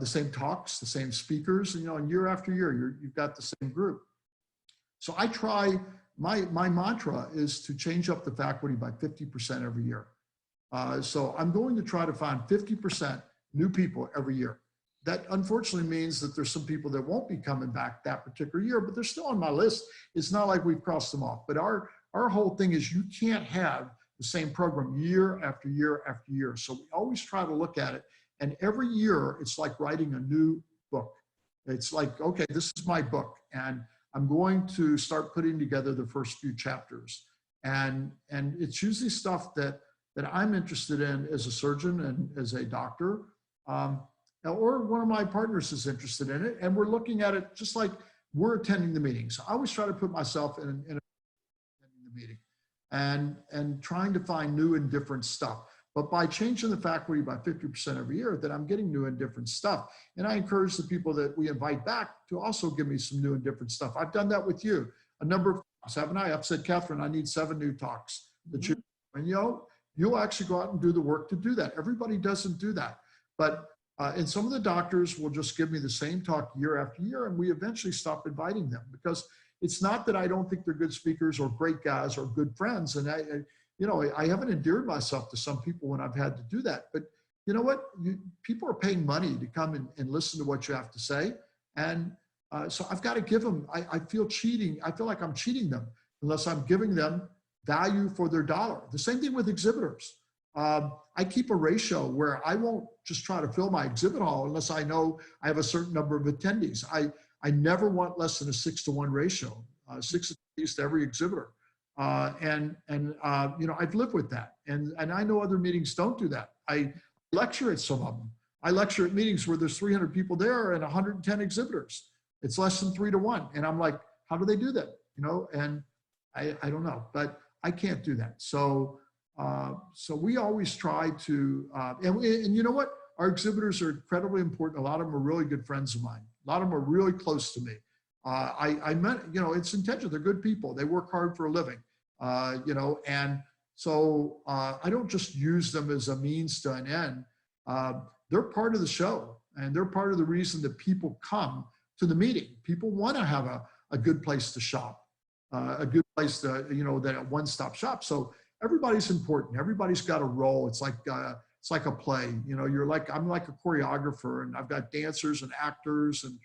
the same talks, the same speakers, you know, and year after year, you've got the same group. So I try, my mantra is to change up the faculty by 50% every year. So I'm going to try to find 50% new people every year. That unfortunately means that there's some people that won't be coming back that particular year, but they're still on my list. It's not like we've crossed them off. But our whole thing is, you can't have the same program year after year after year. So we always try to look at it. And every year, it's like writing a new book. It's like, okay, this is my book, and I'm going to start putting together the first few chapters. And it's usually stuff that I'm interested in as a surgeon and as a doctor, or one of my partners is interested in it. And we're looking at it just like we're attending the meetings. I always try to put myself in the meeting, and trying to find new and different stuff. But by changing the faculty by 50% every year, that I'm getting new and different stuff. And I encourage the people that we invite back to also give me some new and different stuff. I've done that with you a number of times, haven't I? I've said, Catherine, I need 7 new talks that you, and you'll actually go out and do the work to do that. Everybody doesn't do that. But and some of the doctors will just give me the same talk year after year, and we eventually stop inviting them, because it's not that I don't think they're good speakers or great guys or good friends. And I haven't endeared myself to some people when I've had to do that. But you know what? People are paying money to come and listen to what you have to say. And so I've got to give them, I feel cheating. I feel like I'm cheating them unless I'm giving them value for their dollar. The same thing with exhibitors. I keep a ratio where I won't just try to fill my exhibit hall unless I know I have a certain number of attendees. I never want less than a 6-to-1 ratio, 6 attendees to every exhibitor. I've lived with that. And I know other meetings don't do that. I lecture at some of them. I lecture at meetings where there's 300 people there and 110 exhibitors. It's less than 3-to-1. And I'm like, how do they do that? And I don't know, but I can't do that. So we always try to, and you know what? Our exhibitors are incredibly important. A lot of them are really good friends of mine. A lot of them are really close to me. I meant, it's intentional. They're good people. They work hard for a living, and so I don't just use them as a means to an end. They're part of the show, and they're part of the reason that people come to the meeting. People want to have a good place to shop, a good place to, that one-stop shop. So everybody's important. Everybody's got a role. It's like a play. I'm like a choreographer, and I've got dancers and actors and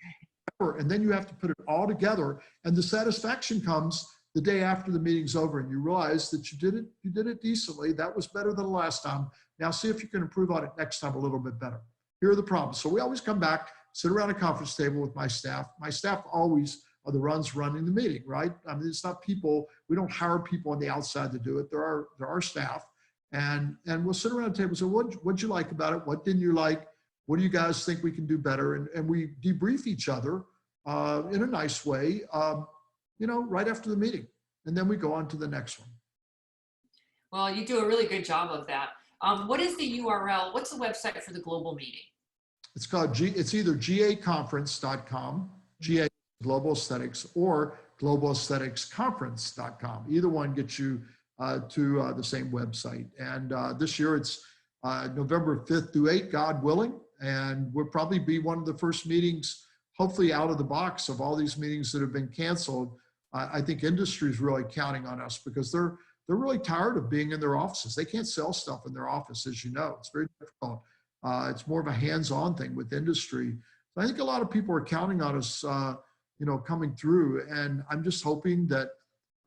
then you have to put it all together. And the satisfaction comes the day after the meeting's over, and you realize that you did it decently. That was better than the last time. Now see if you can improve on it next time a little bit better. Here are the problems. So we always come back, sit around a conference table with my staff. My staff always are the ones running the meeting, right? I mean, it's not people, we don't hire people on the outside to do it. There are staff, and we'll sit around the table and say, what'd you like about it? What didn't you like? What do you guys think we can do better? And we debrief each other in a nice way, right after the meeting. And then we go on to the next one. Well, you do a really good job of that. What is the URL? What's the website for the global meeting? It's called it's either gaconference.com, GA Global Aesthetics, or globalaestheticsconference.com. Either one gets you to the same website. And this year it's November 5th through 8th, God willing. And we'll probably be one of the first meetings, hopefully out of the box of all these meetings that have been canceled. I think industry is really counting on us, because they're really tired of being in their offices. They can't sell stuff in their office, as you know. It's very difficult. It's more of a hands-on thing with industry. So I think a lot of people are counting on us, coming through. And I'm just hoping that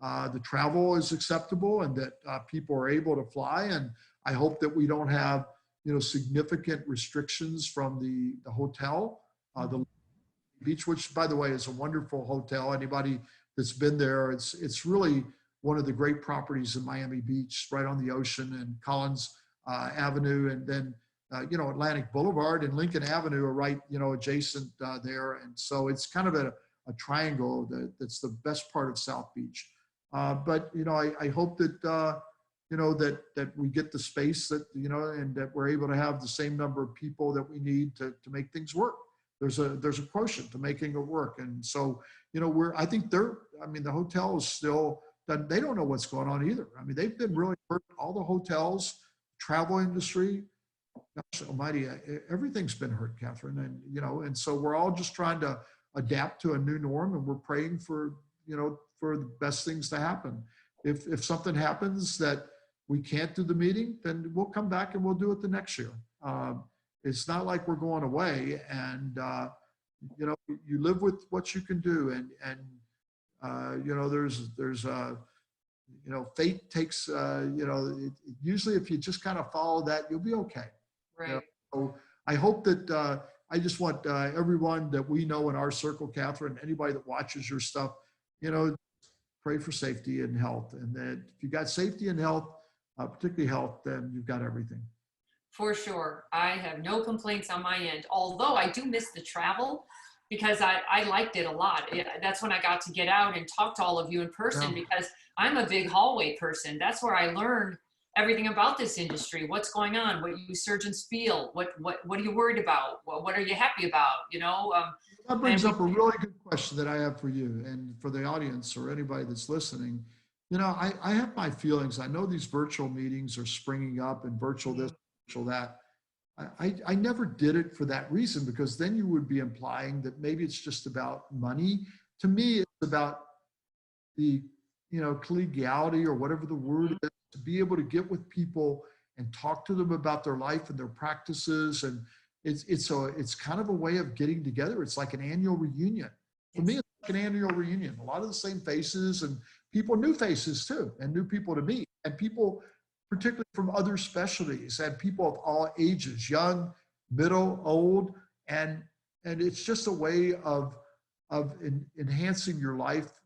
the travel is acceptable, and that people are able to fly. And I hope that we don't have, significant restrictions from the hotel, the beach, which, by the way, is a wonderful hotel. Anybody that's been there, it's really one of the great properties in Miami Beach, right on the ocean, and Collins Avenue, and then Atlantic Boulevard and Lincoln Avenue are right adjacent there. And so it's kind of a triangle that's the best part of South Beach. But I hope that that we get the space that and that we're able to have the same number of people that we need to make things work. There's a quotient to making it work. And so I think the hotel is still, they don't know what's going on either. I mean, they've been really hurt. All the hotels, travel industry, gosh almighty, everything's been hurt, Catherine. And and so we're all just trying to adapt to a new norm, and we're praying for for the best things to happen. If something happens that we can't do the meeting, then we'll come back and we'll do it the next year. It's not like we're going away, and you live with what you can do, and there's fate takes usually if you just kind of follow that, you'll be okay. Right. So I hope that I just want everyone that we know in our circle, Catherine, anybody that watches your stuff, pray for safety and health, and that if you got safety and health, particularly health, then you've got everything. For sure. I have no complaints on my end, although I do miss the travel. because I liked it a lot. That's when I got to get out and talk to all of you in person, because I'm a big hallway person. That's where I learned everything about this industry, what's going on, what you surgeons feel, what are you worried about, what are you happy about, you know? That brings up a really good question that I have for you and for the audience or anybody that's listening. You know, I have my feelings. I know these virtual meetings are springing up and virtual this, virtual that. I never did it for that reason, because then you would be implying that maybe it's just about money. To me, it's about the, you know, collegiality or whatever the word is, to be able to get with people and talk to them about their life and their practices. And it's kind of a way of getting together. It's like an annual reunion. For me, it's like an annual reunion. A lot of the same faces and people, new faces too, and new people to meet, and people particularly from other specialties, and people of all ages, young, middle, old, and it's just a way of enhancing your life,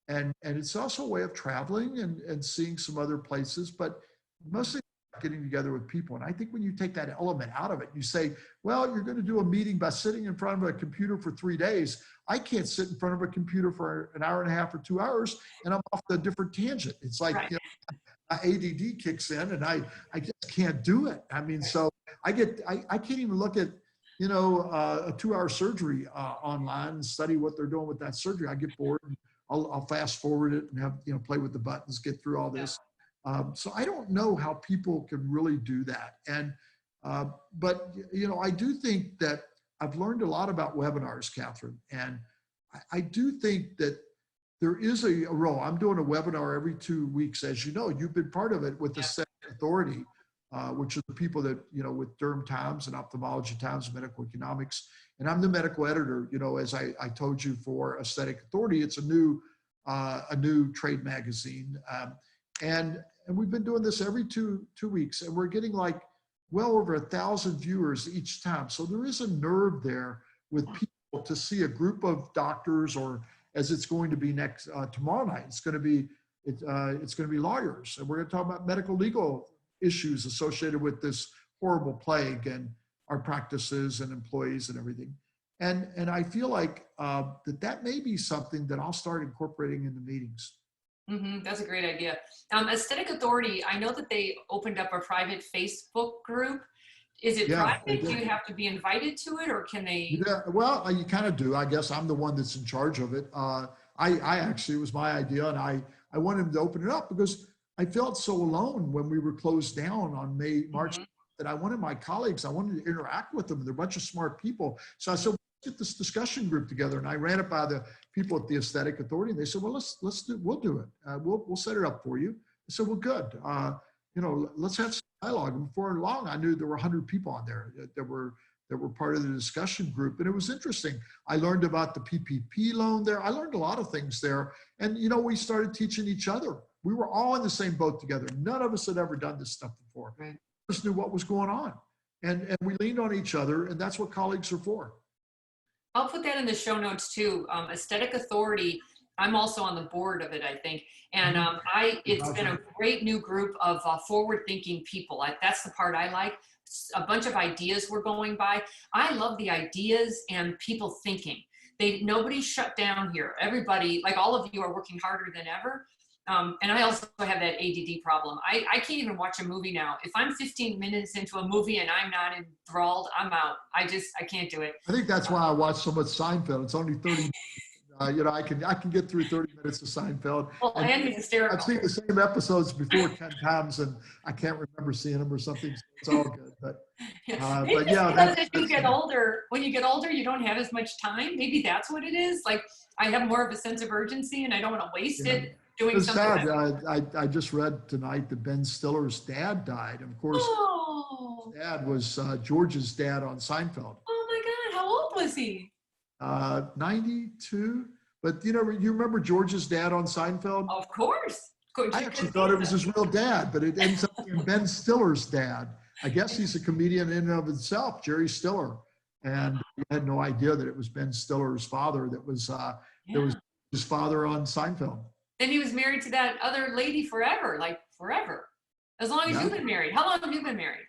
and it's also a way of traveling and seeing some other places, but mostly getting together with people. And I think when you take that element out of it, you say, well, you're going to do a meeting by sitting in front of a computer for 3 days. I can't sit in front of a computer for an hour and a half or 2 hours, and I'm off a different tangent. It's like, you know, ADD kicks in, and I just can't do it. I mean, so I can't even look at, you know, a 2-hour surgery online and study what they're doing with that surgery. I get bored, and I'll fast forward it and have, you know, play with the buttons, get through all this. So I don't know how people can really do that. And, but, you know, I do think that I've learned a lot about webinars, Catherine, and I do think that there is a role. I'm doing a webinar every 2 weeks. As you know, you've been part of it with the Aesthetic Authority, which are the people that, you know, with Derm Times and Ophthalmology Times and Medical Economics. And I'm the medical editor, you know, as I told you, for Aesthetic Authority. It's a new trade magazine. And we've been doing this every two weeks, and we're getting like well over 1,000 viewers each time. So there is a nerve there with people to see a group of doctors, or as it's going to be next tomorrow night, it's going to be lawyers, and we're going to talk about medical legal issues associated with this horrible plague and our practices and employees and everything. And I feel like that may be something that I'll start incorporating in the meetings. That's a great idea. Aesthetic Authority, I know that they opened up a private Facebook group. Is it private? Do you have to be invited to it, or can they? Yeah, well, you kind of do. I guess I'm the one that's in charge of it. I actually, it was my idea, and I wanted to open it up because I felt so alone when we were closed down on March, that I wanted my colleagues, I wanted to interact with them. They're a bunch of smart people. So I said, let's get this discussion group together. And I ran it by the people at the Aesthetic Authority. And they said, well, we'll do it. We'll set it up for you. I said, well, good. You know, let's have some dialogue. And before long, I knew there were 100 people on there that were part of the discussion group. And it was interesting. I learned about the PPP loan there. I learned a lot of things there. And, you know, we started teaching each other. We were all in the same boat together. None of us had ever done this stuff before. Right. We just knew what was going on. And we leaned on each other, and that's what colleagues are for. I'll put that in the show notes too. Aesthetic Authority, I'm also on the board of it, I think. And it's been a great new group of forward-thinking people. That's the part I like. A bunch of ideas we're going by. I love the ideas and people thinking. Nobody's shut down here. Everybody, like all of you, are working harder than ever. And I also have that ADD problem. I can't even watch a movie now. If I'm 15 minutes into a movie and I'm not enthralled, I'm out. I can't do it. I think that's why I watch so much Seinfeld. It's only 30 minutes. You know, I can get through 30 minutes of Seinfeld. Well, and he's hysterical. I've seen the same episodes before 10 times, and I can't remember seeing them or something. So it's all good. But yeah, as you get older, when you get older, you don't have as much time. Maybe that's what it is. Like, I have more of a sense of urgency, and I don't want to waste it doing something. Sad. I just read tonight that Ben Stiller's dad died. And of course, his dad was George's dad on Seinfeld. Oh my God, how old was he? 92. But you remember George's dad on Seinfeld? Of course. I actually thought it was his real dad, but it ends up being Ben Stiller's dad. I guess he's a comedian in and of himself, Jerry Stiller. And I had no idea that it was Ben Stiller's father that was his father on Seinfeld. And he was married to that other lady forever, like forever. As long as you've been married. How long have you been married?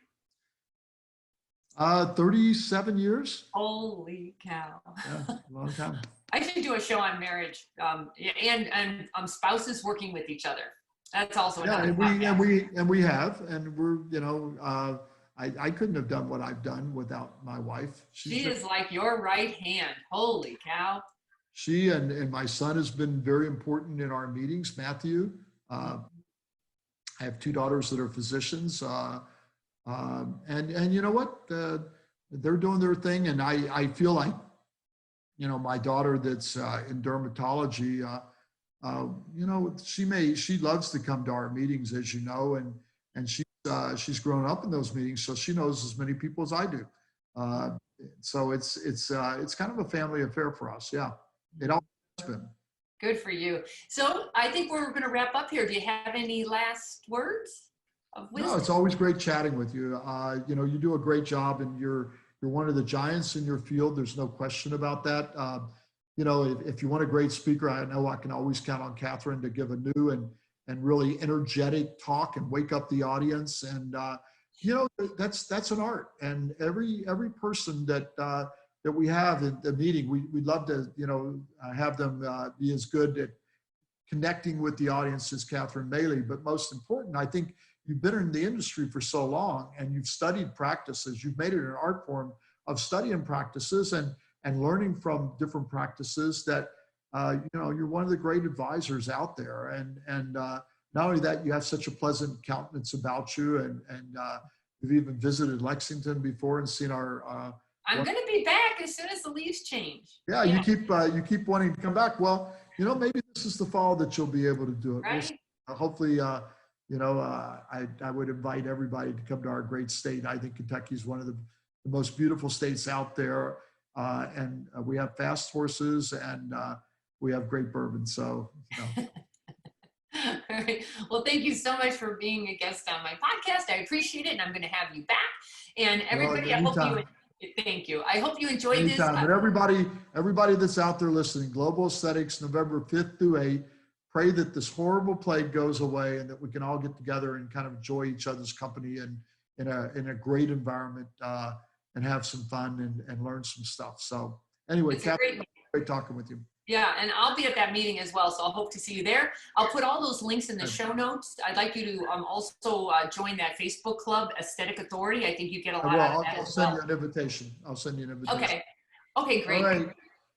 37 years. Holy cow. Yeah, a long time. I should do a show on marriage and spouses working with each other. That's also Yeah, another and podcast. we have, and we're, I couldn't have done what I've done without my wife. She is like your right hand. Holy cow. She and my son has been very important in our meetings. Matthew, I have two daughters that are physicians, and you know what? They're doing their thing, and I feel like, my daughter that's in dermatology, she loves to come to our meetings, as you know, and she's grown up in those meetings, so she knows as many people as I do. So it's kind of a family affair for us. Yeah, it always has been. Good for you. So I think we're going to wrap up here. Do you have any last words of wisdom? No, it's always great chatting with you. You do a great job, and you're one of the giants in your field. There's no question about that. If you want a great speaker, I know I can always count on Catherine to give a new and really energetic talk and wake up the audience. And that's an art. And every person that we have in the meeting, we'd love to have them be as good at connecting with the audience as Catherine Maley. But most important, I think you've been in the industry for so long, and you've studied practices. You've made it an art form of studying practices and learning from different practices that, you're one of the great advisors out there. And not only that, you have such a pleasant countenance about you, and you've even visited Lexington before and seen our. I'm going to be back as soon as the leaves change. Yeah, you keep wanting to come back. Well, maybe this is the fall that you'll be able to do it. Right. Hopefully, I would invite everybody to come to our great state. I think Kentucky is one of the most beautiful states out there. And we have fast horses, and we have great bourbon. So, All right. Well, thank you so much for being a guest on my podcast. I appreciate it, and I'm going to have you back. And everybody, thank you. I hope you enjoyed anytime. this. But everybody that's out there listening, Global Aesthetics, November 5th through 8th. Pray that this horrible plague goes away, and that we can all get together and kind of enjoy each other's company and in a great environment, and have some fun and learn some stuff. So anyway, Catherine, great talking with you. Yeah, and I'll be at that meeting as well, so I'll hope to see you there. I'll put all those links in the show notes. I'd like you to also join that Facebook club, Aesthetic Authority. I think you get a lot out of that. I'll send you an invitation. Okay, great. All right.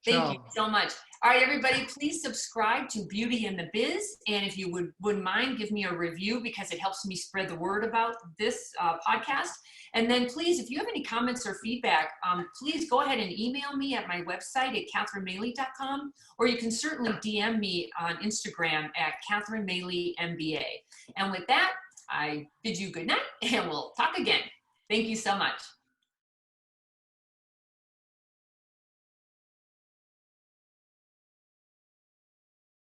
Thank you so much. All right, everybody, please subscribe to Beauty in the Biz. And if you wouldn't mind, give me a review, because it helps me spread the word about this podcast. And then please, if you have any comments or feedback, please go ahead and email me at my website at catherinemaley.com, or you can certainly DM me on Instagram at Catherine Maley MBA. And with that, I bid you good night, and we'll talk again. Thank you so much.